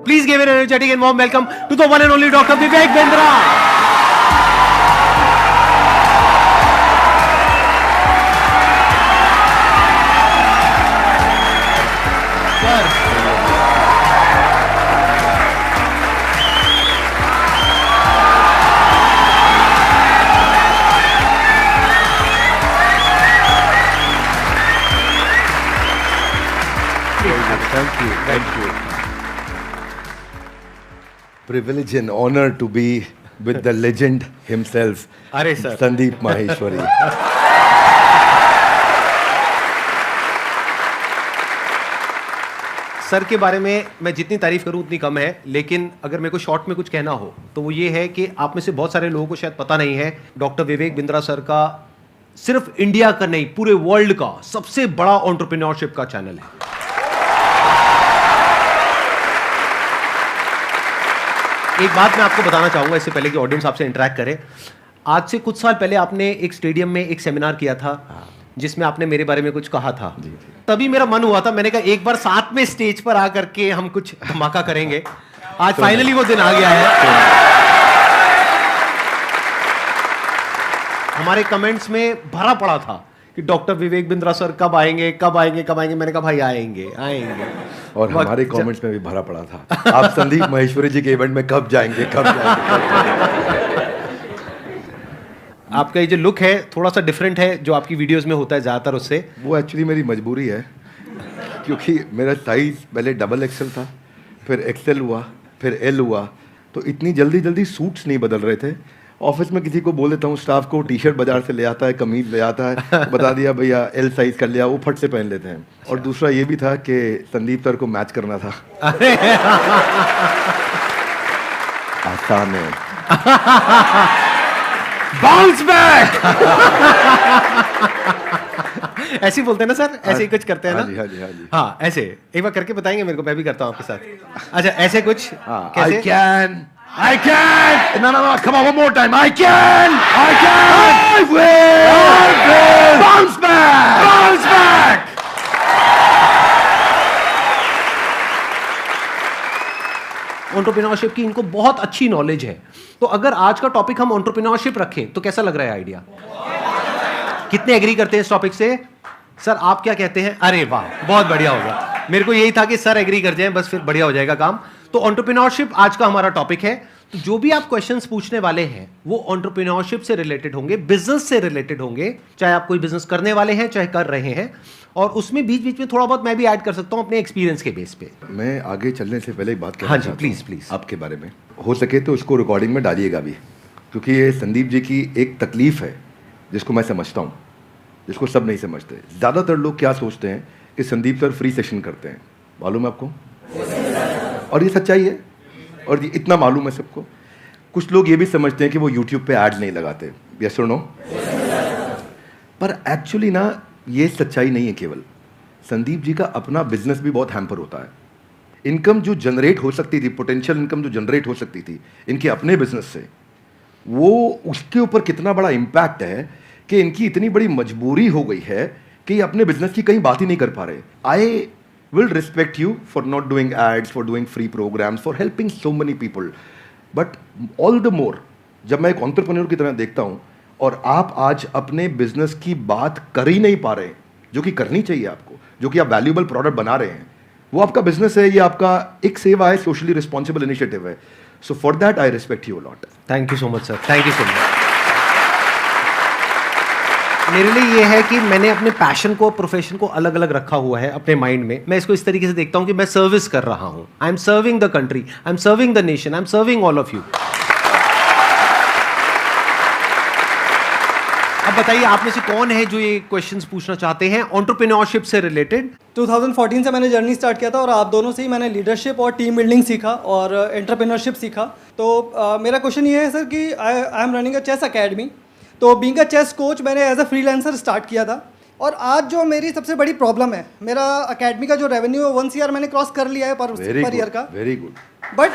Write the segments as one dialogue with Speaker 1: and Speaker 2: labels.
Speaker 1: Please give an energetic and warm welcome to the one and only Dr. Vivek Bindra.
Speaker 2: Thank you. Privilege and honor to be with the legend himself,
Speaker 1: अरे sir,
Speaker 2: Sandeep Maheshwari.
Speaker 1: Sir के बारे में मैं जितनी तारीफ करूं उतनी कम है, लेकिन अगर मेरे को शॉर्ट में कुछ कहना हो तो वो ये है कि आप में से बहुत सारे लोगों को शायद पता नहीं है, डॉक्टर विवेक बिंद्रा सर का सिर्फ इंडिया का नहीं पूरे वर्ल्ड का सबसे बड़ा एंटरप्रेन्योरशिप का चैनल है। एक बात मैं आपको बताना चाहूंगा इससे पहले कि ऑडियंस आपसे इंटरेक्ट करे। आज से कुछ साल पहले आपने एक स्टेडियम में एक सेमिनार किया था जिसमें आपने मेरे बारे में कुछ कहा था। तभी मेरा मन हुआ था, मैंने कहा एक बार साथ में स्टेज पर आकर के हम कुछ धमाका करेंगे। आज फाइनली वो दिन आ गया है। हमारे कमेंट्स में भरा पड़ा था कि डॉक्टर विवेक बिंद्रा सर कब आएंगे कब आएंगे कब आएंगे। मैंने कहा भाई आएंगे आएंगे।
Speaker 2: और हमारे कमेंट्स में भी भरा पड़ा था, आप संदीप महेश्वरी जी के इवेंट में कब जाएंगे कब जाएंगे।
Speaker 1: आपका ये जो लुक है थोड़ा सा डिफरेंट है जो आपकी वीडियोस में होता है ज्यादातर उससे।
Speaker 2: वो एक्चुअली मेरी मजबूरी है, क्योंकि मेरा साइज पहले डबल एक्सेल था, फिर एक्सेल हुआ, फिर एल हुआ, तो इतनी जल्दी जल्दी सूट्स नहीं बदल रहे थे। ऑफिस में किसी को बोल देता हूँ, स्टाफ को टी शर्ट बाजार से ले आता है, कमीज ले आता है, बता दिया भैया एल साइज कर लिया, वो फट से पहन लेते हैं। और दूसरा ये भी था कि संदीप सर को मैच करना था। आसान है।
Speaker 1: Bounce back. ऐसे ही बोलते हैं ना सर, ऐसे ही कुछ करते हैं ना।
Speaker 2: हाँ जी।
Speaker 1: हाँ ऐसे एक बार करके बताएंगे मेरे को, मैं भी करता हूँ आपके साथ। अच्छा ऐसे कुछ कैसे?
Speaker 2: I can! No, come on, one more time. I can! I will! Bounce back! Bounce back!
Speaker 1: Entrepreneurship की इनको बहुत अच्छी नॉलेज है। तो अगर आज का टॉपिक हम एंटरप्रेन्योरशिप रखें तो कैसा लग रहा है आइडिया? कितने एग्री करते हैं इस टॉपिक से? सर आप क्या कहते हैं? अरे वाह बहुत बढ़िया होगा। मेरे को यही था कि सर एग्री कर जाएं, बस फिर बढ़िया हो जाएगा काम। तो एंटरप्रेन्योरशिप आज का हमारा टॉपिक है। तो जो भी आप क्वेश्चंस पूछने वाले हैं वो एंटरप्रेन्योरशिप से रिलेटेड होंगे, बिजनेस से रिलेटेड होंगे, चाहे आप कोई बिजनेस करने वाले हैं चाहे कर रहे हैं। और उसमें बीच बीच में थोड़ा बहुत मैं भी ऐड कर सकता हूं अपने एक्सपीरियंस के बेस पे।
Speaker 2: मैं आगे चलने से पहले एक बात कहना
Speaker 1: हाँ जी,
Speaker 2: चाहता हूं
Speaker 1: प्लीज
Speaker 2: आपके बारे में। हो सके तो इसको रिकॉर्डिंग में डालिएगा भी, क्योंकि ये संदीप जी की एक तकलीफ है जिसको मैं समझता हूँ, जिसको सब नहीं समझते। ज़्यादातर लोग क्या सोचते हैं कि संदीप सर फ्री सेशन करते हैं, मालूम है आपको? और ये सच्चाई है, और ये इतना मालूम है सबको। कुछ लोग ये भी समझते हैं कि वो यूट्यूब पे ऐड नहीं लगाते, यस और नो? पर एक्चुअली ना ये सच्चाई नहीं है। केवल संदीप जी का अपना बिजनेस भी बहुत हैम्पर होता है। इनकम जो जनरेट हो सकती थी, पोटेंशियल इनकम जो जनरेट हो सकती थी इनके अपने बिजनेस से, वो उसके ऊपर कितना बड़ा इम्पैक्ट है कि इनकी इतनी बड़ी मजबूरी हो गई है कि ये अपने बिजनेस की कहीं बात ही नहीं कर पा रहे। आई will respect you for not doing ads, for doing free programs, for helping so many people. But all the more, जब मैं एक entrepreneur की तरह देखता हूँ और आप आज अपने बिजनेस की बात कर ही नहीं पा रहे हैं, जो कि करनी चाहिए आपको, जो कि आप वैल्यूएबल प्रोडक्ट बना रहे हैं, वो आपका बिजनेस है, ये आपका एक सेवा है, सोशली रिस्पॉन्सिबल इनिशिएटिव है। So for that I respect you a lot.
Speaker 1: Thank you so much sir, thank you so much. मेरे लिए ये है कि मैंने अपने पैशन को, प्रोफेशन को अलग अलग रखा हुआ है अपने माइंड में। मैं इसको इस तरीके से देखता हूं कि मैं सर्विस कर रहा हूं। I am serving the country, I am serving the nation, I am serving all of you. अब बताइए आप में से कौन है जो ये क्वेश्चंस पूछना चाहते हैं एंटरप्रेन्योरशिप से रिलेटेड?
Speaker 3: 2014 से मैंने जर्नी स्टार्ट किया था और आप दोनों से ही मैंने लीडरशिप और टीम बिल्डिंग सीखा और एंटरप्रेन्योरशिप सीखा। तो मेरा क्वेश्चन ये है सर कि I am running a chess academy. तो बीइंग अ चेस कोच मैंने एज अ फ्रीलांसर स्टार्ट किया था और आज जो मेरी सबसे बड़ी प्रॉब्लम है, मेरा अकेडमी का जो रेवेन्यू है 1 CR मैंने क्रॉस कर लिया है पर ईयर का।
Speaker 2: Very good.
Speaker 3: But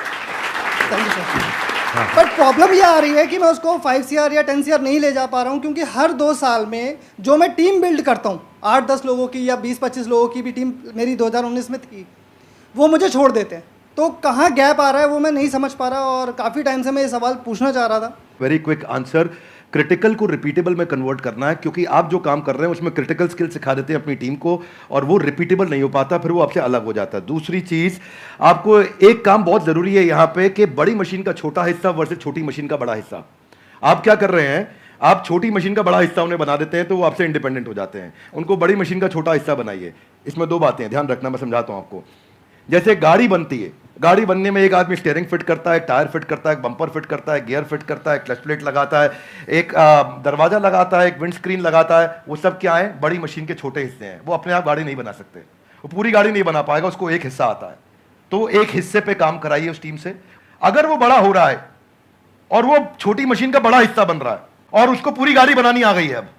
Speaker 3: thank you sir. But problem ये आ रही है कि मैं उसको 5 CR या 10 CR नहीं ले जा पा रहा हूँ, क्योंकि हर 2 साल में जो मैं टीम बिल्ड करता हूँ 8-10 लोगों की या 20-25 लोगों की भी टीम मेरी 2019 में थी, वो मुझे छोड़ देते हैं। तो कहाँ गैप आ रहा है वो मैं नहीं समझ पा रहा, और काफ़ी टाइम से मैं ये सवाल पूछना चाह रहा था।
Speaker 2: वेरी क्विक आंसर, क्रिटिकल को रिपीटेबल में कन्वर्ट करना है, क्योंकि आप जो काम कर रहे हैं उसमें क्रिटिकल स्किल सिखा देते हैं अपनी टीम को और वो रिपीटेबल नहीं हो पाता, फिर वो आपसे अलग हो जाता है। दूसरी चीज, आपको एक काम बहुत जरूरी है यहाँ पे कि बड़ी मशीन का छोटा हिस्सा वर्सेस छोटी मशीन का बड़ा हिस्सा। आप क्या कर रहे हैं, आप छोटी मशीन का बड़ा हिस्सा उन्हें बना देते हैं तो वो आपसे इंडिपेंडेंट हो जाते हैं, उनको बड़ी मशीन का छोटा हिस्सा बनाइए। इसमें दो बातें हैं, ध्यान रखना, मैं समझाता हूं आपको। जैसे गाड़ी बनती है, गाड़ी बनने में एक आदमी स्टीयरिंग फिट करता है, टायर फिट करता है, बम्पर फिट करता है, गियर फिट करता है, क्लच प्लेट लगाता है, एक दरवाजा लगाता है, एक विंड स्क्रीन लगाता है। वो सब क्या है, बड़ी मशीन के छोटे हिस्से हैं। वो अपने आप गाड़ी नहीं बना सकते, वो पूरी गाड़ी नहीं बना पाएगा, उसको एक हिस्सा आता है। तो एक हिस्से पे काम कराइए उस टीम से। अगर वो बड़ा हो रहा है और वो छोटी मशीन का बड़ा हिस्सा बन रहा है और उसको पूरी गाड़ी बनानी आ गई है अब,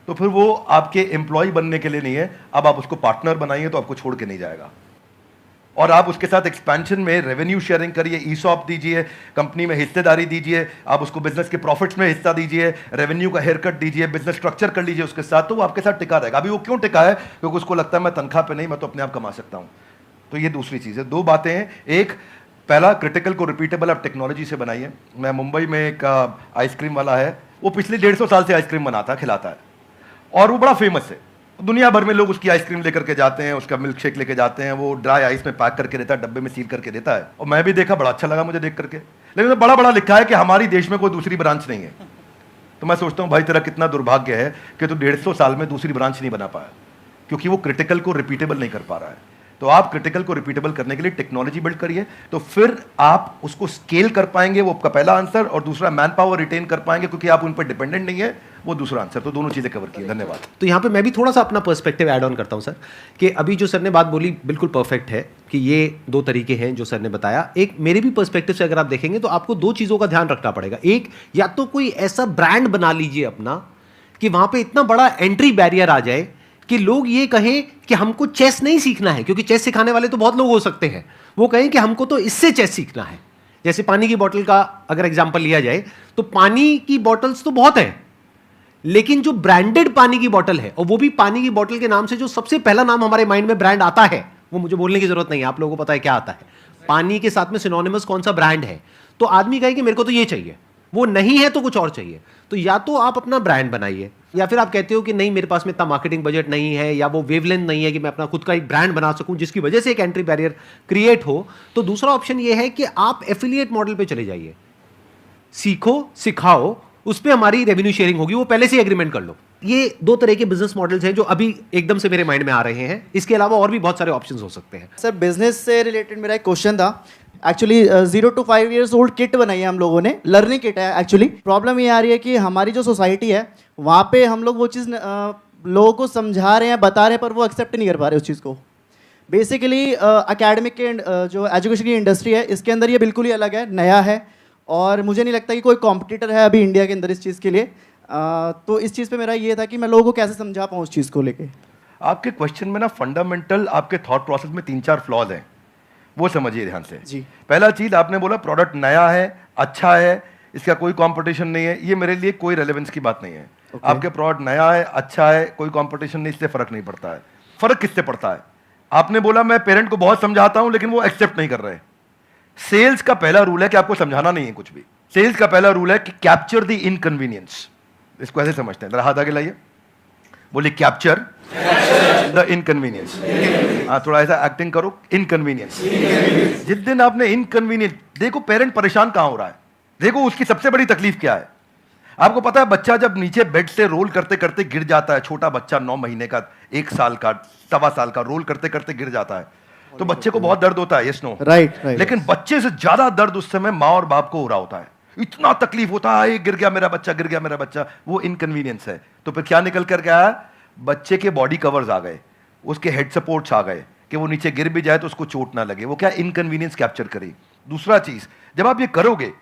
Speaker 2: तो फिर वो आपके एम्प्लॉय बनने के लिए नहीं है, अब आप उसको पार्टनर बनाइए तो आपको छोड़ के नहीं जाएगा। और आप उसके साथ एक्सपेंशन में रेवेन्यू शेयरिंग करिए, ईसॉप दीजिए, कंपनी में हिस्सेदारी दीजिए, आप उसको बिजनेस के प्रॉफिट्स में हिस्सा दीजिए, रेवेन्यू का हेयर कट दीजिए, बिजनेस स्ट्रक्चर कर लीजिए उसके साथ, तो वो आपके साथ टिका रहेगा। अभी वो क्यों टिका है, क्योंकि उसको लगता है मैं तनख्वाह पे नहीं, मैं तो अपने आप कमा सकता हूं। तो ये दूसरी चीज़ है। दो बातें हैं, एक पहला, क्रिटिकल को रिपीटेबल आप टेक्नोलॉजी से बनाइए। मैं मुंबई में एक आइसक्रीम वाला है, वो पिछले 150 साल से आइसक्रीम बनाता है, खिलाता है, और वो बड़ा फेमस है। दुनिया भर में लोग उसकी आइसक्रीम लेकर के जाते हैं, उसका मिल्क शेक लेके जाते हैं, वो ड्राई आइस में पैक करके देता है, डब्बे में सील करके देता है। और मैं भी देखा, बड़ा अच्छा लगा मुझे देख करके, लेकिन बड़ा बड़ा लिखा है कि हमारी देश में कोई दूसरी ब्रांच नहीं है। तो मैं सोचता हूँ भाई तेरा कितना दुर्भाग्य है कि तू 150 साल में दूसरी ब्रांच नहीं बना पाया, क्योंकि वो क्रिटिकल को रिपीटेबल नहीं कर पा रहा है। तो आप क्रिटिकल को रिपीटेबल करने के लिए टेक्नोलॉजी बिल्ड करिए, तो फिर आप उसको स्केल कर पाएंगे। वो आपका पहला आंसर। और दूसरा, मैन पावर रिटेन कर पाएंगे, क्योंकि आप उन पर डिपेंडेंट नहीं है, वो दूसरा आंसर। तो दोनों चीजें कवर की। धन्यवाद।
Speaker 1: तो यहाँ पे मैं भी थोड़ा सा अपना पर्सपेक्टिव ऐड ऑन करता हूँ सर, कि अभी जो सर ने बात बोली बिल्कुल परफेक्ट है कि ये दो तरीके हैं जो सर ने बताया। एक मेरे भी पर्सपेक्टिव से अगर आप देखेंगे तो आपको दो चीज़ों का ध्यान रखना पड़ेगा। एक, या तो कोई ऐसा ब्रांड बना लीजिए अपना कि वहाँ पे इतना बड़ा एंट्री बैरियर आ जाए कि लोग ये कहें कि हमको चेस नहीं सीखना है, क्योंकि चेस सिखाने वाले तो बहुत लोग हो सकते हैं, वो कहें कि हमको तो इससे चेस सीखना है। जैसे पानी की बोतल का अगर एग्जांपल लिया जाए तो पानी की बोतल्स तो बहुत हैं, लेकिन जो ब्रांडेड पानी की बोतल है, और वो भी पानी की बोतल के नाम से जो सबसे पहला नाम हमारे माइंड में ब्रांड आता है, वो मुझे बोलने की जरूरत नहीं है, आप लोगों को पता है क्या आता है। पानी के साथ में सिनोनिमस कौन सा ब्रांड है, तो आदमी कहे कि मेरे को तो ये चाहिए, वो नहीं है तो कुछ और चाहिए। तो या तो आप अपना ब्रांड बनाइए, या फिर आप कहते हो कि नहीं मेरे पास में इतना मार्केटिंग बजट नहीं है, या वो वेवलेंथ नहीं है कि मैं अपना खुद का एक ब्रांड बना सकूं जिसकी वजह से एक एंट्री बैरियर क्रिएट हो, तो दूसरा ऑप्शन ये है कि आप एफिलिएट मॉडल पे चले जाइए। सीखो, सिखाओ, उस पर हमारी रेवेन्यू शेयरिंग होगी, वो पहले से एग्रीमेंट कर लो। ये दो तरह के बिजनेस मॉडल्स हैं जो अभी एकदम से मेरे माइंड में आ रहे हैं। इसके अलावा और भी बहुत सारे ऑप्शंस हो सकते हैं।
Speaker 4: सर बिजनेस से रिलेटेड मेरा एक क्वेश्चन था। Actually 0 to 5 years old kit बनाई है हम लोगों ने, लर्निंग किट है। एक्चुअली प्रॉब्लम ये आ रही है कि हमारी जो सोसाइटी है वहाँ पे हम लोग वो चीज़ लोगों को समझा रहे हैं, बता रहे हैं, पर वो एक्सेप्ट नहीं कर पा रहे उस चीज़ को। बेसिकली एकेडमिक के जो एजुकेशन की इंडस्ट्री है इसके अंदर ये बिल्कुल ही अलग है, नया है, और मुझे नहीं लगता कि कोई कॉम्पिटिटर है अभी इंडिया के अंदर इस चीज़ के लिए। तो इस चीज़ पे मेरा ये था कि मैं लोगों को कैसे समझा पाऊँ उस चीज़ को लेके।
Speaker 2: आपके क्वेश्चन में ना फंडामेंटल आपके थॉट प्रोसेस में 3-4 फ्लॉज हैं, वो समझिए ध्यान से।
Speaker 4: जी।
Speaker 2: पहला चीज, आपने बोला प्रोडक्ट नया है, अच्छा है, इसका कोई कंपटीशन नहीं है। ये मेरे लिए कोई रेलेवेंस की बात नहीं है। आपके प्रोडक्ट नया है, अच्छा है, कोई कंपटीशन नहीं, इससे फर्क नहीं पड़ता है। फर्क किससे पड़ता है? आपने बोला मैं पेरेंट को बहुत समझाता हूं लेकिन वो एक्सेप्ट नहीं कर रहे। सेल्स का पहला रूल है कि आपको समझाना नहीं है कुछ भी। सेल्स का पहला रूल है कि कैप्चर द इनकन्वीनियंस। इसको ऐसे समझते हैं, जरा हाथ आगे लाइए, बोलिए कैप्चर द इनकन्वीनियंस। हाँ, थोड़ा ऐसा एक्टिंग करो, इनकन्वीनियंस। जिस दिन आपने इनकन्वीनियंस, देखो पेरेंट परेशान कहां हो रहा है, देखो उसकी सबसे बड़ी तकलीफ क्या है। आपको पता है बच्चा जब नीचे बेड से रोल करते करते गिर जाता है, छोटा बच्चा 9 महीने का, 1 साल का, 1.25 साल का, रोल करते करते गिर जाता है, तो बच्चे को बहुत दर्द होता है, यस नो?
Speaker 4: राइट।
Speaker 2: लेकिन बच्चे से ज्यादा दर्द उस समय माँ और बाप को हो रहा होता है। इतना तकलीफ होता है, गिर गया मेरा बच्चा, गिर गया मेरा बच्चा, वो इनकन्वीनियंस है। तो फिर क्या निकल कर गया? बच्चे के बॉडी कवर्स आ गए, उसके हेड सपोर्ट्स आ गए कि वो नीचे गिर भी जाए तो उसको चोट ना लगे। वो क्या इनकन्वीनियंस कैप्चर करी। दूसरा चीज, जब आप ये करोगे,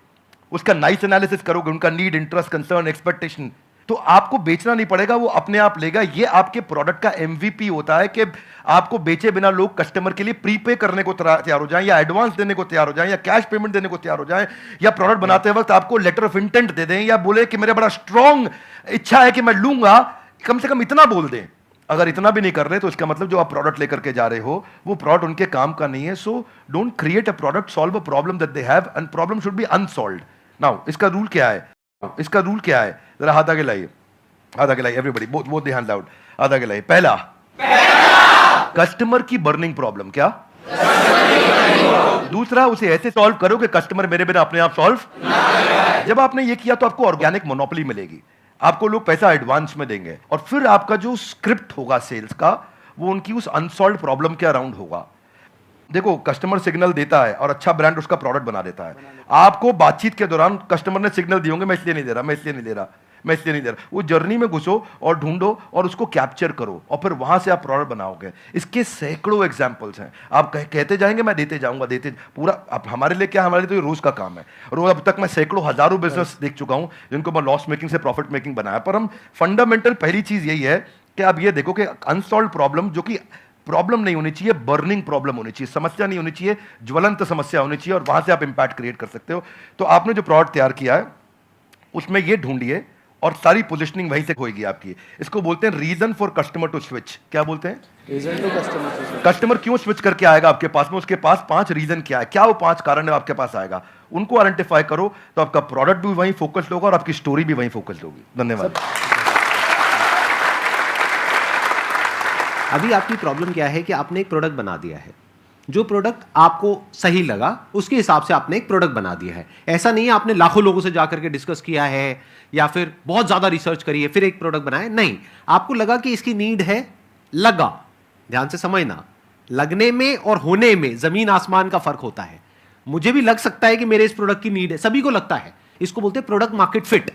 Speaker 2: उसका नाइस एनालिसिस करोगे, उनका नीड, इंटरेस्ट, कंसर्न, एक्सपेक्टेशन, तो आपको बेचना नहीं पड़ेगा, वो अपने आप लेगा। ये आपके प्रोडक्ट का एमवीपी होता है कि आपको बेचे बिना लोग कस्टमर के लिए प्रीपे करने को तैयार हो जाएं, या एडवांस देने को तैयार हो जाएं, या कैश पेमेंट देने को तैयार हो जाएं, या प्रोडक्ट बनाते वक्त आपको लेटर ऑफ इंटेंट दे दें, या बोले कि मेरा बड़ा स्ट्रॉन्ग इच्छा है कि मैं लूंगा, कम से कम इतना बोल दें। अगर इतना भी नहीं कर रहे तो इसका मतलब जो आप प्रोडक्ट लेकर के जा रहे हो वो प्रोडक्ट उनके काम का नहीं है. So don't create a product, solve a problem that they have and problem should be unsolved. Now इसका रूल क्या है? इसका रूल क्या है? जरा हाथ आगे लाइए, हाथ आगे लाइए everybody, both the hands out, हाथ आगे लाइए. पहला, कस्टमर की बर्निंग प्रॉब्लम. क्या? दूसरा, उसे ऐसे सॉल्व करो कि कस्टमर मेरे बिना अपने आप सॉल्व. जब आपने ये किया तो आपको ऑर्गेनिक मोनोपोली मिलेगी, आपको लोग पैसा एडवांस में देंगे और फिर आपका जो स्क्रिप्ट होगा सेल्स का वो उनकी उस अनसॉल्व प्रॉब्लम के अराउंड होगा. देखो, कस्टमर सिग्नल देता है और अच्छा ब्रांड उसका प्रोडक्ट बना देता है. आपको बातचीत के दौरान कस्टमर ने सिग्नल दिए होंगे, मैं इसलिए नहीं दे रहा, मैं इसलिए नहीं दे रहा, मैं इसलिए नहीं दे रहा. वो जर्नी में घुसो और ढूंढो और उसको कैप्चर करो और फिर वहां से आप प्रोडक्ट बनाओगे. इसके सैकड़ों एग्जांपल्स हैं. आप कहते जाएंगे, मैं देते जाऊंगा, देते पूरा. अब हमारे लिए क्या, हमारे लिए तो ये रोज का काम है. रोज अब तक मैं सैकड़ों हजारों बिजनेस देख चुका हूं जिनको मैं लॉस मेकिंग से प्रॉफिट मेकिंग बनाया. पर हम फंडामेंटल पहली चीज यही है कि आप ये देखो कि अनसॉल्व प्रॉब्लम, जो कि प्रॉब्लम नहीं होनी चाहिए, बर्निंग प्रॉब्लम होनी चाहिए, समस्या नहीं होनी चाहिए, ज्वलंत समस्या होनी चाहिए, और वहां से आप इंपैक्ट क्रिएट कर सकते हो. तो आपने जो प्रोडक्ट तैयार किया है उसमें ये ढूंढिए और सारी पोजीशनिंग वहीं से होगी आपकी. इसको बोलते हैं reason for customer to switch. क्या बोलते हैं?
Speaker 3: Reason to customer.
Speaker 2: कस्टमर क्यों स्विच करके आएगा आपके पास में? उसके पास 5 रीजन क्या है, क्या वो 5 कारण है आपके पास आएगा, उनको आइडेंटिफाई करो तो आपका प्रोडक्ट भी वहीं फोकस्ड होगा और आपकी स्टोरी भी वहीं फोकस्ड होगी. धन्यवाद.
Speaker 1: अभी आपकी प्रॉब्लम क्या है कि आपने एक प्रोडक्ट बना दिया है, जो प्रोडक्ट आपको सही लगा उसके हिसाब से आपने एक प्रोडक्ट बना दिया है. ऐसा नहीं है आपने लाखों लोगों से जाकर के डिस्कस किया है या फिर बहुत ज्यादा रिसर्च करी है फिर एक प्रोडक्ट बनाया. नहीं, आपको लगा कि इसकी नीड है, लगा. ध्यान से समझना, लगने में और होने में जमीन आसमान का फर्क होता है. मुझे भी लग सकता है कि मेरे इस प्रोडक्ट की नीड है, सभी को लगता है. इसको बोलते हैं प्रोडक्ट मार्केट फिट.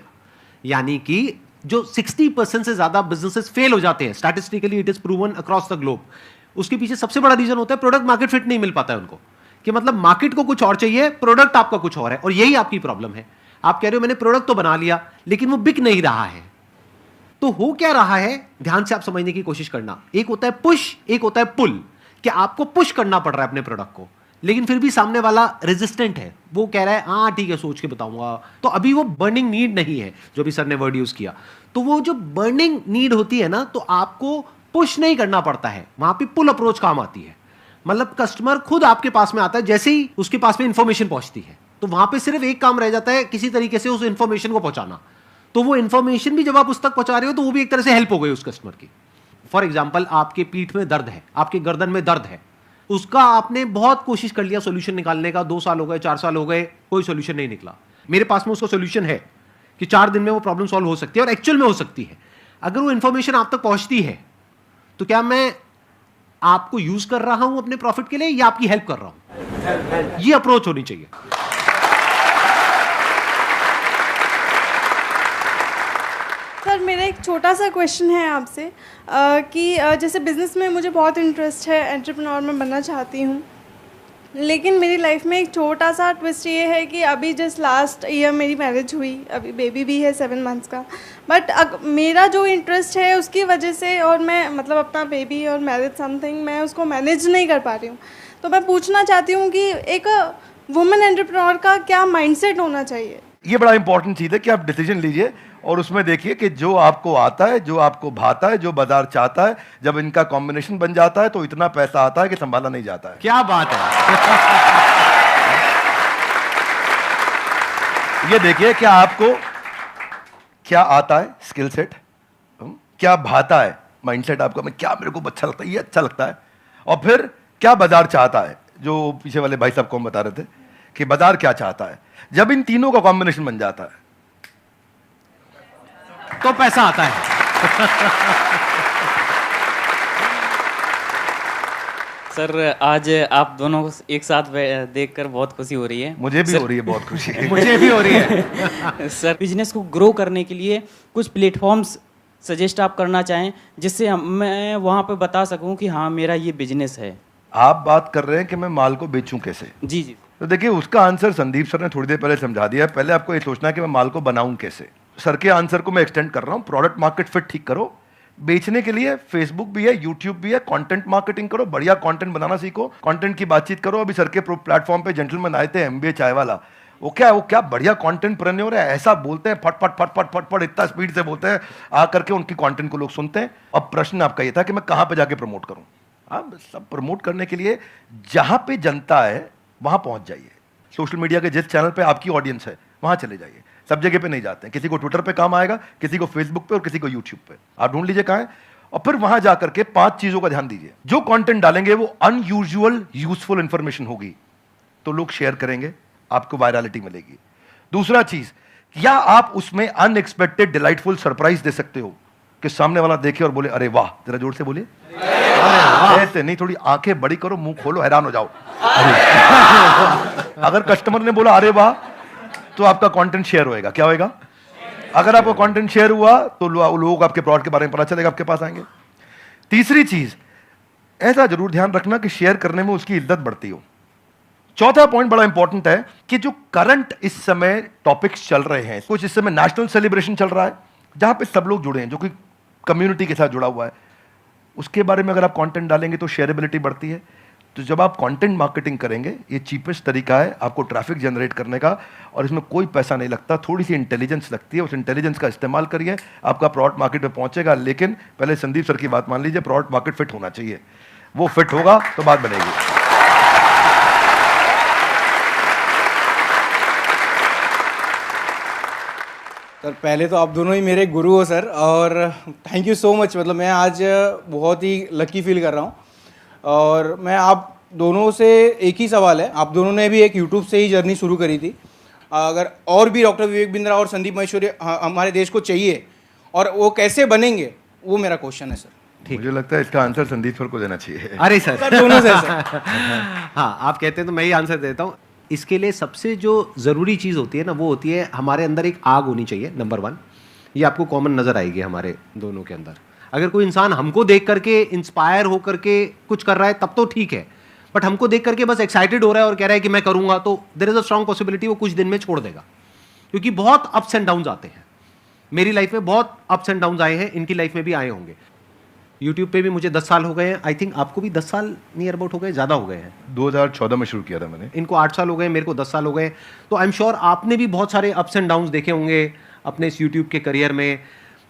Speaker 1: यानी कि जो 60% से ज्यादा बिजनेसेस फेल हो जाते हैं, statistically it is proven across the globe, उसके पीछे सबसे बड़ा रीजन होता है प्रोडक्ट मार्केट फिट नहीं मिल पाता है उनको. कि मतलब मार्केट को कुछ और चाहिए, प्रोडक्ट आपका कुछ और है. और यही आपकी प्रॉब्लम है. आप कह रहे हो मैंने प्रोडक्ट तो बना लिया लेकिन वो बिक नहीं रहा है. तो हो क्या रहा है, ध्यान से आप समझने की कोशिश करना. एक होता है पुश, एक होता है पुल. कि आपको पुश करना पड़ रहा है अपने प्रोडक्ट को, लेकिन फिर भी सामने वाला रेजिस्टेंट है, वो कह रहा है हाँ ठीक है सोच के बताऊंगा. तो अभी वो बर्निंग नीड नहीं है, जो भी सर ने वर्ड यूज किया. तो वो जो बर्निंग नीड होती है ना, तो आपको पुश नहीं करना पड़ता है, वहां पे पुल अप्रोच काम आती है. मतलब कस्टमर खुद आपके पास में आता है, जैसे ही उसके पास में इंफॉर्मेशन पहुंचती है तो वहां पे सिर्फ एक काम रह जाता है, किसी तरीके से उस इंफॉर्मेशन को पहुंचाना. तो वो इंफॉर्मेशन भी जब आप उस तक पहुंचा रहे हो तो वो भी एक तरह से हेल्प हो गई उस कस्टमर की. फॉर एग्जाम्पल, आपके पीठ में दर्द है, आपके गर्दन में दर्द है, उसका आपने बहुत कोशिश कर लिया सोल्यूशन निकालने का, 2 साल हो गए, 4 साल हो गए, कोई सोल्यूशन नहीं निकला. मेरे पास में उसका सोल्यूशन है कि 4 दिन में वो प्रॉब्लम सॉल्व हो सकती है, और एक्चुअल में हो सकती है. अगर वो इंफॉर्मेशन आप तक पहुंचती है तो क्या मैं आपको यूज कर रहा हूं अपने प्रॉफिट के लिए या आपकी हेल्प कर रहा हूं? ये अप्रोच होनी चाहिए.
Speaker 5: सर, मेरा एक छोटा सा क्वेश्चन है आपसे कि जैसे बिज़नेस में मुझे बहुत इंटरेस्ट है, एंटरप्रेन्योर में बनना चाहती हूँ, लेकिन मेरी लाइफ में एक छोटा सा ट्विस्ट ये है कि अभी जस्ट लास्ट ईयर मेरी मैरिज हुई, अभी बेबी भी है 7 मंथ्स का. बट मेरा जो इंटरेस्ट है उसकी वजह से, और मैं मतलब अपना बेबी और मैरिज समथिंग, मैं उसको मैनेज नहीं कर पा रही हूँ. तो मैं पूछना चाहती हूँ कि एक वुमेन एंटरप्रेन्योर का क्या माइंडसेट होना चाहिए?
Speaker 2: ये बड़ा इंपॉर्टेंट चीज है कि आप डिसीजन लीजिए और उसमें देखिए कि जो आपको आता है, जो आपको भाता है, जो बाजार चाहता है, जब इनका कॉम्बिनेशन बन जाता है तो इतना पैसा आता है कि संभाला नहीं जाता है.
Speaker 1: क्या बात है.
Speaker 2: ये देखिए क्या आपको क्या आता है, स्किल सेट, क्या भाता है, माइंडसेट आपका, मैं क्या, मेरे को अच्छा लगता है, ये अच्छा लगता है, और फिर क्या बाजार चाहता है, जो पीछे वाले भाई साहब को हम बता रहे थे कि बाजार क्या चाहता है. जब इन तीनों का कॉम्बिनेशन बन जाता है
Speaker 1: तो पैसा आता है.
Speaker 6: सर, आज आप दोनों को एक साथ देखकर बहुत खुशी हो रही है.
Speaker 2: मुझे भी हो रही है बहुत खुशी.
Speaker 1: मुझे भी हो रही है.
Speaker 6: सर, बिजनेस को ग्रो करने के लिए कुछ प्लेटफॉर्म्स सजेस्ट आप करना चाहें जिससे मैं वहाँ पे बता सकूँ कि हाँ मेरा ये बिजनेस है.
Speaker 2: आप बात कर रहे हैं कि मैं माल को बेचूं कैसे.
Speaker 6: जी जी.
Speaker 2: तो देखिए उसका आंसर संदीप सर ने थोड़ी देर पहले समझा दिया है. पहले आपको ये सोचना है कि मैं माल को बनाऊं कैसे. सर के आंसर को मैं एक्सटेंड कर रहा हूं. प्रोडक्ट मार्केट फिट ठीक करो. बेचने के लिए फेसबुक भी है, यूट्यूब भी है, कंटेंट मार्केटिंग करो, बढ़िया कंटेंट बनाना सीखो, कंटेंट की बातचीत करो. अभी सर के प्लेटफॉर्म पे जेंटलमैन आए थे, एमबीए चाय वाला, वो क्या बढ़िया कंटेंट प्रेन्योर है, ऐसा बोलते हैं फट फट फट फट फट फट इतना स्पीड से बोलते हैं, आकर के उनकी कंटेंट को लोग सुनते हैं। अब प्रश्न आपका ये था कि मैं कहां पे जाके प्रमोट करूं। आप सब प्रमोट करने के लिए जहां पे जनता है वहां पहुंच जाइए। सोशल मीडिया के जिस चैनल पे आपकी ऑडियंस है वहां चले जाइए। सब जगह पे नहीं जाते हैं, किसी को ट्विटर पे काम आएगा, किसी को फेसबुक पे और किसी को यूट्यूब पे। आप ढूंढ लीजिए कहां है और फिर वहां जाकर के 5 चीजों का ध्यान दीजिए। जो कंटेंट डालेंगे वो अनयूजुअल यूजफुल इंफॉर्मेशन होगी तो लोग शेयर करेंगे, आपको वायरलिटी मिलेगी। दूसरा चीज, या आप उसमें अनएक्सपेक्टेड डिलाइटफुल सरप्राइज दे सकते हो कि सामने वाला देखे और बोले अरे वाह। जरा जोर से बोलिए, ऐसे नहीं, थोड़ी आंखें बड़ी करो, मुंह खोलो, हैरान हो जाओ। अगर कस्टमर ने बोला अरे वाह तो आपका कंटेंट शेयर होएगा। क्या होएगा? अगर आपका कंटेंट शेयर हुआ तो लोग आपके प्रोडक्ट के बारे में पता चलेगा, आपके पास आएंगे। तीसरी चीज, ऐसा जरूर ध्यान रखना कि शेयर करने में उसकी इज्जत बढ़ती हो। चौथा पॉइंट बड़ा इंपॉर्टेंट है कि जो करंट इस समय टॉपिक्स चल रहे हैं, कुछ इस समय नेशनल सेलिब्रेशन चल रहा है जहां पे सब लोग जुड़े हैं, जो कि कम्युनिटी के साथ जुड़ा हुआ है, उसके बारे में अगर आप कंटेंट डालेंगे तो शेयरेबिलिटी बढ़ती है। तो जब आप कंटेंट मार्केटिंग करेंगे, ये चीपेस्ट तरीका है आपको ट्रैफिक जनरेट करने का, और इसमें कोई पैसा नहीं लगता, थोड़ी सी इंटेलिजेंस लगती है। उस इंटेलिजेंस का इस्तेमाल करिए, आपका प्रोडक्ट मार्केट में पहुंचेगा। लेकिन पहले संदीप सर की बात मान लीजिए, प्रोडक्ट मार्केट फिट होना चाहिए। वो फिट होगा तो बात बनेगी।
Speaker 7: सर पहले तो आप दोनों ही मेरे गुरु हो सर, और थैंक यू सो मच। मतलब मैं आज बहुत ही लकी फील कर रहा हूँ। और मैं आप दोनों से एक ही सवाल है, आप दोनों ने भी एक यूट्यूब से ही जर्नी शुरू करी थी, अगर और भी डॉक्टर विवेक बिंद्रा और संदीप महेश्वरी हमारे देश को चाहिए और वो कैसे बनेंगे, वो मेरा क्वेश्चन है सर।
Speaker 2: मुझे लगता है इसका आंसर संदीप सर को देना चाहिए।
Speaker 1: अरे सर,
Speaker 7: सर दोनों से सर।
Speaker 1: हाँ, आप कहते हैं तो मैं ही आंसर देता हूँ। इसके लिए सबसे जो ज़रूरी चीज़ होती है ना, वो होती है हमारे अंदर एक आग होनी चाहिए। नंबर 1, ये आपको कॉमन नज़र आएगी हमारे दोनों के अंदर। अगर कोई इंसान हमको देख करके इंस्पायर हो करके कुछ कर रहा है तब तो ठीक है, बट हमको देख करके बस एक्साइटेड हो रहा है और कह रहा है कि मैं करूँगा, तो there is a strong possibility वो कुछ दिन में छोड़ देगा, क्योंकि बहुत अप्स एंड डाउन्स आते हैं। मेरी लाइफ में बहुत अप्स एंड डाउन्स आए हैं, इनकी लाइफ में भी आए होंगे। यूट्यूब पे भी मुझे 10 साल हो गए हैं, आई थिंक आपको भी 10 साल नियर अबाउट हो गए, ज़्यादा हो गए हैं।
Speaker 2: 2014 में शुरू किया था मैंने।
Speaker 1: इनको 8 साल हो गए, मेरे को 10 साल हो गए। तो आई एम श्योर आपने भी बहुत सारे अप्स एंड डाउन्स देखे होंगे अपने इस यूट्यूब के करियर में।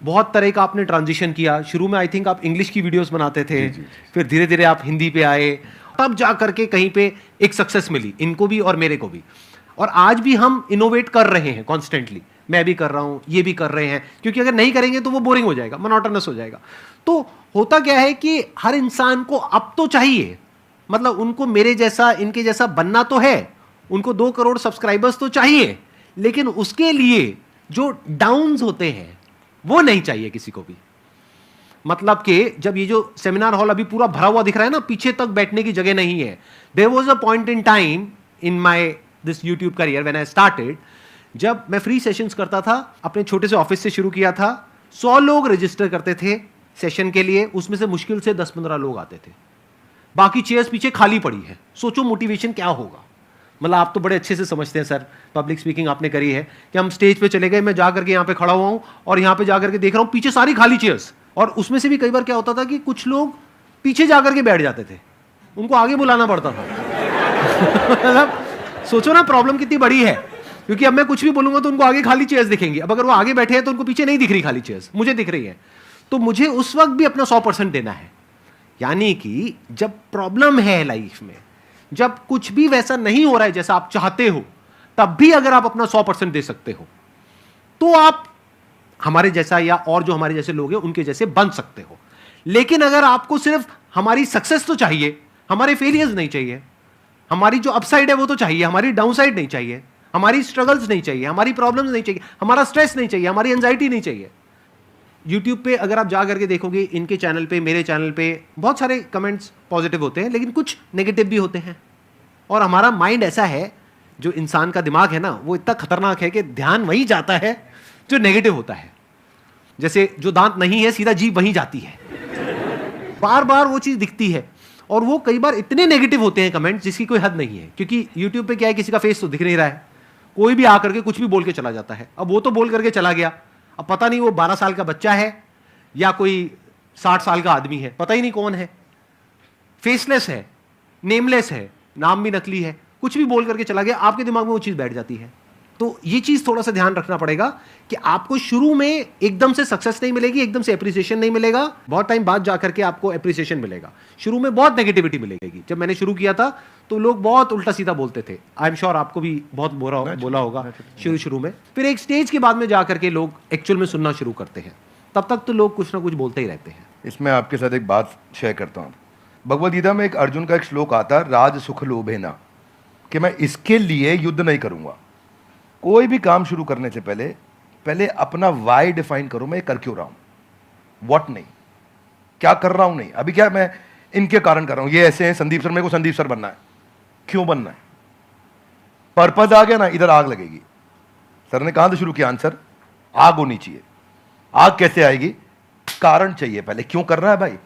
Speaker 1: बहुत तरह का आपने ट्रांजिशन किया। शुरू में आई थिंक आप इंग्लिश की वीडियोस बनाते थे, फिर धीरे धीरे आप हिंदी पे आए, तब जा करके कहीं पे एक सक्सेस मिली इनको भी और मेरे को भी। और आज भी हम इनोवेट कर रहे हैं कॉन्स्टेंटली। मैं भी कर रहा हूँ, ये भी कर रहे हैं, क्योंकि अगर नहीं करेंगे तो वो बोरिंग हो जाएगा, मोनोटोनस हो जाएगा। तो होता क्या है कि हर इंसान को अब तो चाहिए, मतलब उनको मेरे जैसा, इनके जैसा बनना तो है, उनको 2 करोड़ सब्सक्राइबर्स तो चाहिए, लेकिन उसके लिए जो डाउन्स होते हैं वो नहीं चाहिए किसी को भी। मतलब कि जब ये जो सेमिनार हॉल अभी पूरा भरा हुआ दिख रहा है ना, पीछे तक बैठने की जगह नहीं है। There was a point in time in my this YouTube career when I started, जब मैं फ्री सेशंस करता था, अपने छोटे से ऑफिस से शुरू किया था, 100 लोग रजिस्टर करते थे सेशन के लिए, उसमें से मुश्किल से 10-15 लोग आते थे, बाकी चेयर्स पीछे खाली पड़ी है। सोचो मोटिवेशन क्या होगा। मतलब आप तो बड़े अच्छे से समझते हैं सर, पब्लिक स्पीकिंग आपने करी है, कि हम स्टेज पे चले गए, मैं जा करके यहाँ पे खड़ा हुआ हूँ और यहाँ पे जा करके देख रहा हूँ पीछे सारी खाली चेयर्स, और उसमें से भी कई बार क्या होता था कि कुछ लोग पीछे जा करके बैठ जाते थे, उनको आगे बुलाना पड़ता था। मतलब सोचो ना प्रॉब्लम कितनी बड़ी है, क्योंकि अब मैं कुछ भी बोलूंगा तो उनको आगे खाली चेयर्स दिखेंगी। अब अगर वो आगे बैठे हैं तो उनको पीछे नहीं दिख रही खाली चेयर्स, मुझे दिख रही है। तो मुझे उस वक्त भी अपना 100% देना है। यानी कि जब प्रॉब्लम है लाइफ में, जब कुछ भी वैसा नहीं हो रहा है जैसा आप चाहते हो, तब भी अगर आप अपना 100% दे सकते हो तो आप हमारे जैसा या और जो हमारे जैसे लोग हैं उनके जैसे बन सकते हो। लेकिन अगर आपको सिर्फ हमारी सक्सेस तो चाहिए, हमारे फेलियर्स नहीं चाहिए, हमारी जो अपसाइड है वो तो चाहिए, हमारी डाउनसाइड नहीं चाहिए, हमारी स्ट्रगल्स नहीं चाहिए, हमारी प्रॉब्लम्स नहीं चाहिए, हमारा स्ट्रेस नहीं चाहिए, हमारी एंजाइटी नहीं चाहिए। यूट्यूब पे अगर आप जा करके देखोगे, इनके चैनल पे, मेरे चैनल पे बहुत सारे कमेंट्स पॉजिटिव होते हैं, लेकिन कुछ नेगेटिव भी होते हैं। और हमारा माइंड ऐसा है, जो इंसान का दिमाग है ना, वो इतना खतरनाक है कि ध्यान वहीं जाता है जो नेगेटिव होता है। जैसे जो दांत नहीं है, सीधा जीभ वहीं जाती है, बार बार वो चीज़ दिखती है। और वो कई बार इतने नेगेटिव होते हैं कमेंट्स जिसकी कोई हद नहीं है, क्योंकि यूट्यूब पे क्या है, किसी का फेस तो दिख नहीं रहा है, कोई भी आकर के कुछ भी बोल के चला जाता है। अब वो तो बोल करके चला गया, अब पता नहीं वो 12 साल का बच्चा है या कोई 60 साल का आदमी है, पता ही नहीं कौन है, फेसलेस है, नेमलेस है, नाम भी नकली है, कुछ भी बोल करके चला गया, आपके दिमाग में वो चीज़ बैठ जाती है। तो ये चीज थोड़ा सा ध्यान रखना पड़ेगा कि आपको शुरू में एकदम से सक्सेस नहीं मिलेगी, एकदम से एप्रिसिएशन नहीं मिलेगा, बहुत टाइम बाद जाकर के आपको एप्रिसिएशन मिलेगा। शुरू में बहुत नेगेटिविटी मिलेगी। जब मैंने शुरू किया था तो लोग बहुत उल्टा सीधा बोलते थे, आई एम श्योर आपको भी बहुत बोला होगा शुरू में। फिर एक स्टेज के बाद में जाकर के लोग एक्चुअल में सुनना शुरू करते हैं, तब तक तो लोग कुछ ना कुछ बोलते ही रहते हैं।
Speaker 2: इसमें आपके साथ एक बात शेयर करता हूँ। भगवद गीता में एक अर्जुन का एक श्लोक आता है, राज सुख लोभेना, कि मैं इसके लिए युद्ध नहीं करूंगा। कोई भी काम शुरू करने से पहले अपना वाई डिफाइन करो, मैं कर क्यों रहा हूं, व्हाट नहीं, क्या कर रहा हूं नहीं। अभी क्या मैं इनके कारण कर रहा हूं, ये ऐसे हैं संदीप सर, मेरे को संदीप सर बनना है, क्यों बनना है, पर्पज आ गया ना, इधर आग लगेगी। सर ने कहां से शुरू किया आंसर, आग होनी चाहिए। आग कैसे आएगी, कारण चाहिए पहले, क्यों कर रहा है भाई।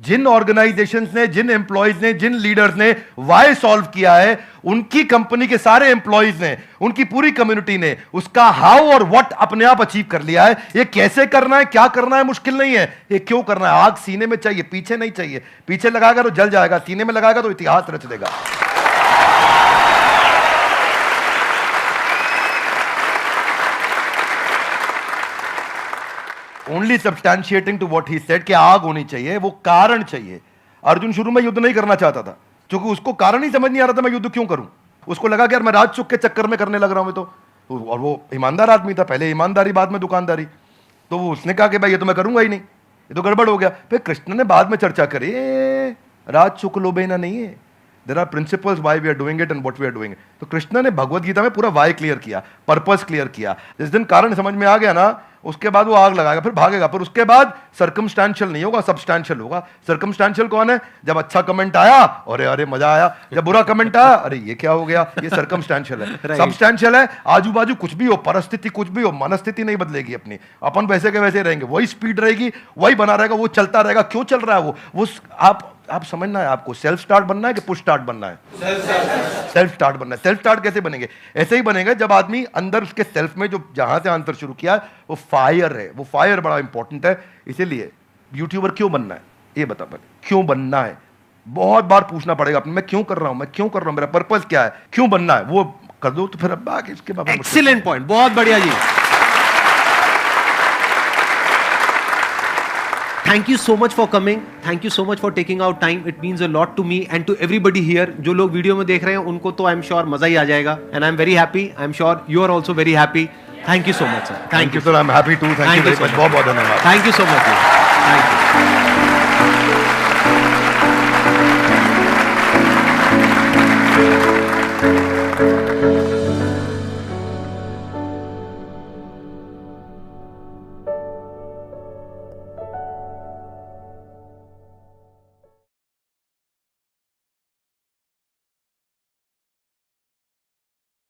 Speaker 2: जिन ऑर्गेनाइजेशंस ने, जिन एम्प्लॉयज ने, जिन लीडर्स ने वाई सॉल्व किया है, उनकी कंपनी के सारे एम्प्लॉयज ने, उनकी पूरी कम्युनिटी ने उसका हाउ और व्हाट अपने आप अचीव कर लिया है। ये कैसे करना है, क्या करना है, मुश्किल नहीं है, ये क्यों करना है। आग सीने में चाहिए, पीछे नहीं चाहिए। पीछे लगाएगा तो जल जाएगा, सीने में लगाएगा तो इतिहास रच देगा। Only substantiating to what he said कि आग होनी चाहिए, वो कारण चाहिए। अर्जुन शुरू में युद्ध नहीं करना चाहता था, क्योंकि उसको कारण ही समझ नहीं आ रहा था मैं युद्ध क्यों करूं। उसको लगा कि यार मैं राजसुख के चक्कर में करने लग रहा हूं और वो ईमानदार आदमी था, पहले ईमानदारी बाद में दुकानदारी। तो वो उसने कहा कि भाई ये तो मैं करूंगा ही नहीं, ये तो गड़बड़ हो गया। फिर कृष्ण ने बाद में चर्चा करी, राजसुख लोभेना नहीं है, there are principles why we are doing it and what we are doing. तो कृष्ण ने भगवद गीता में पूरा व्हाई क्लियर किया, पर्पस क्लियर किया। जिस दिन कारण समझ में आ गया ना, उसके बाद वो आग लगाएगा, फिर भागेगा। फिर उसके बाद सर्कमस्टेंशियल नहीं होगा, सब्सटेंशियल होगा। सर्कमस्टेंशियल कौन है, जब अच्छा कमेंट आया अरे अरे मजा आया, जब बुरा कमेंट आया अरे ये क्या हो गया, ये सर्कमस्टेंशियल है। सब्सटेंशियल है, आजू बाजू कुछ भी हो, परिस्थिति कुछ भी हो, मनस्थिति नहीं बदलेगी अपनी, अपन वैसे के वैसे रहेंगे, वही स्पीड रहेगी, वही बना रहेगा, वो चलता रहेगा। क्यों चल रहा है वो आप समझना है, आपको सेल्फ स्टार्ट बनना है कि पुश स्टार्ट बनना है। सेल्फ स्टार्ट बनना है। सेल्फ स्टार्ट कैसे बनेंगे, ऐसे ही बनेगा जब आदमी अंदर उसके सेल्फ में जो जहां से आंसर शुरू किया है वो फायर है। वो फायर बड़ा इंपॉर्टेंट है। इसीलिए यूट्यूबर क्यों बनना है, ये बता पहले, क्यों बनना है। बहुत बार पूछना पड़ेगा अपने, मैं क्यों कर रहा हूं, मैं क्यों कर रहा हूं, मेरा पर्पस क्या है, क्यों बनना है, वो कर दो तो फिर अब आगे इसके बाद।
Speaker 1: एक्सीलेंट पॉइंट, बहुत बढ़िया जी। Thank you so much for coming. Thank you so much for taking out time. It means a lot to me and to everybody here. जो लोग वीडियो में देख रहे हैं उनको तो I'm sure मजा ही आ जाएगा. And I'm very happy. I'm sure you are also very happy. Thank you so much, sir.
Speaker 2: Thank you sir. I'm happy too. Thank you very much. बहुत बहुत धन्यवाद.
Speaker 1: Thank you so much. Thank you.